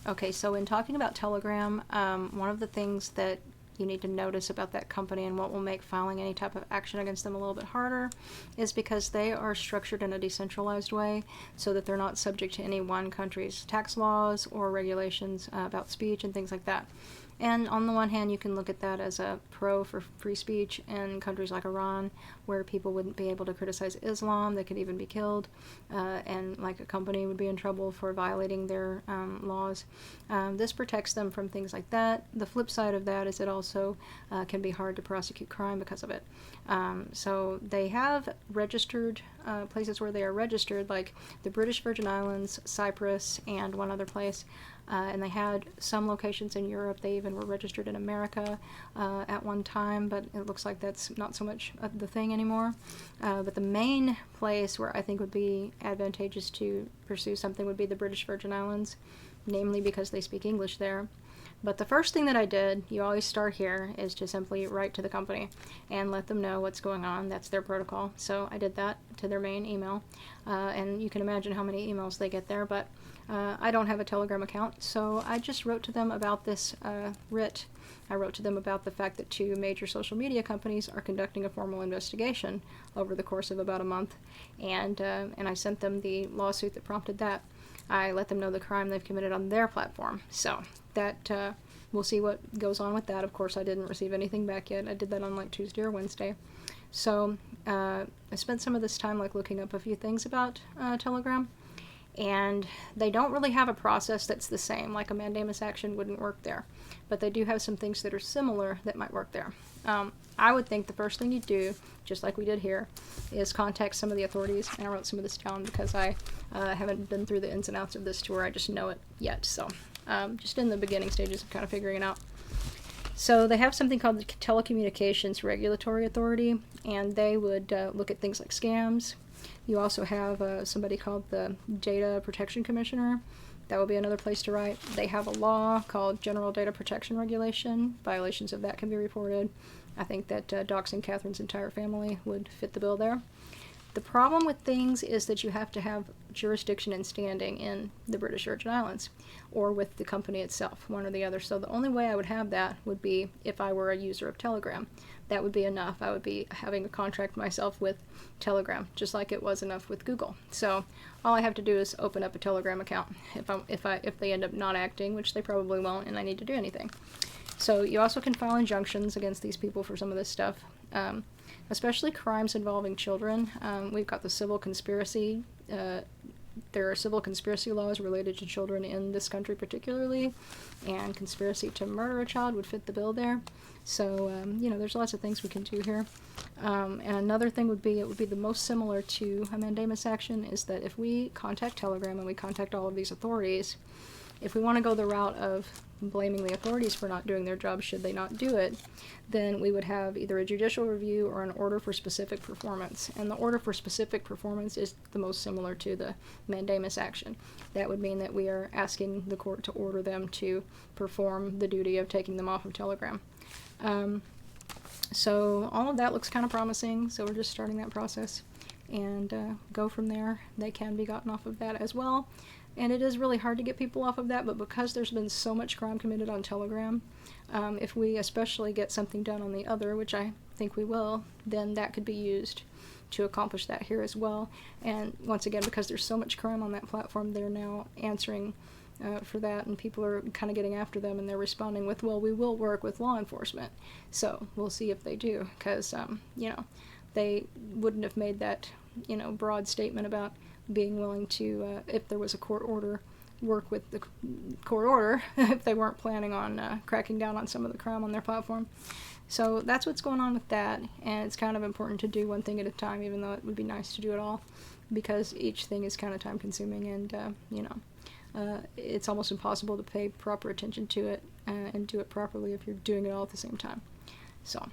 Okay, so in talking about Telegram, one of the things that you need to notice about that company and what will make filing any type of action against them a little bit harder is because they are structured in a decentralized way so that they're not subject to any one country's tax laws or regulations about speech and things like that. And on the one hand, you can look at that as a pro for free speech in countries like Iran, where people wouldn't be able to criticize Islam, they could even be killed, and like a company would be in trouble for violating their laws. This protects them from things like that. The flip side of that is it also can be hard to prosecute crime because of it. So they have registered places where they are registered, like the British Virgin Islands, Cyprus, and one other place. And they had some locations in Europe. They even were registered in America at one time, but it looks like that's not so much the thing anymore. But the main place where I think would be advantageous to pursue something would be the British Virgin Islands, namely because they speak English there. But the first thing that I did, you always start here, is to simply write to the company and let them know what's going on. That's their protocol. So I did that to their main email. And you can imagine how many emails they get there, but I don't have a Telegram account, so I just wrote to them about this writ. I wrote to them about the fact that 2 major social media companies are conducting a formal investigation over the course of about a month, and I sent them the lawsuit that prompted that. I let them know the crime they've committed on their platform. So that we'll see what goes on with that. Of course, I didn't receive anything back yet. I did that on like Tuesday or Wednesday. So I spent some of this time like looking up a few things about Telegram, and they don't really have a process that's the same. Like a mandamus action wouldn't work there, but they do have some things that are similar that might work there. I would think the first thing you do, just like we did here, is contact some of the authorities. And I wrote some of this down because I haven't been through the ins and outs of this to where I just know it yet. So just in the beginning stages of kind of figuring it out. So they have something called the Telecommunications Regulatory Authority, and they would look at things like scams. You also have somebody called the Data Protection Commissioner. That would be another place to write. They have a law called General Data Protection Regulation. Violations of that can be reported. I think that doxing Catherine's entire family would fit the bill there. The problem with things is that you have to have jurisdiction and standing in the British Virgin Islands or with the company itself, one or the other. So the only way I would have that would be if I were a user of Telegram. That would be enough. I would be having a contract myself with Telegram, just like it was enough with Google. So all I have to do is open up a Telegram account if they end up not acting, which they probably won't, and I need to do anything. So you also can file injunctions against these people for some of this stuff. Especially crimes involving children. We've got the civil conspiracy. There are civil conspiracy laws related to children in this country particularly, and conspiracy to murder a child would fit the bill there. So, there's lots of things we can do here. And another thing would be, it would be the most similar to a mandamus action, is that if we contact Telegram and we contact all of these authorities, if we want to go the route of blaming the authorities for not doing their job should they not do it, then we would have either a judicial review or an order for specific performance. And the order for specific performance is the most similar to the mandamus action. That would mean that we are asking the court to order them to perform the duty of taking them off of Telegram. So all of that looks kind of promising, so we're just starting that process and go from there. They can be gotten off of that as well. And it is really hard to get people off of that, but because there's been so much crime committed on Telegram, if we especially get something done on the other, which I think we will, then that could be used to accomplish that here as well. And once again, because there's so much crime on that platform, they're now answering for that, and people are kind of getting after them, and they're responding with, well, we will work with law enforcement. So we'll see if they do, because, they wouldn't have made that, broad statement about being willing to, if there was a court order, work with the court order if they weren't planning on cracking down on some of the crime on their platform. So that's what's going on with that, and it's kind of important to do one thing at a time, even though it would be nice to do it all, because each thing is kind of time consuming, and it's almost impossible to pay proper attention to it and do it properly if you're doing it all at the same time. So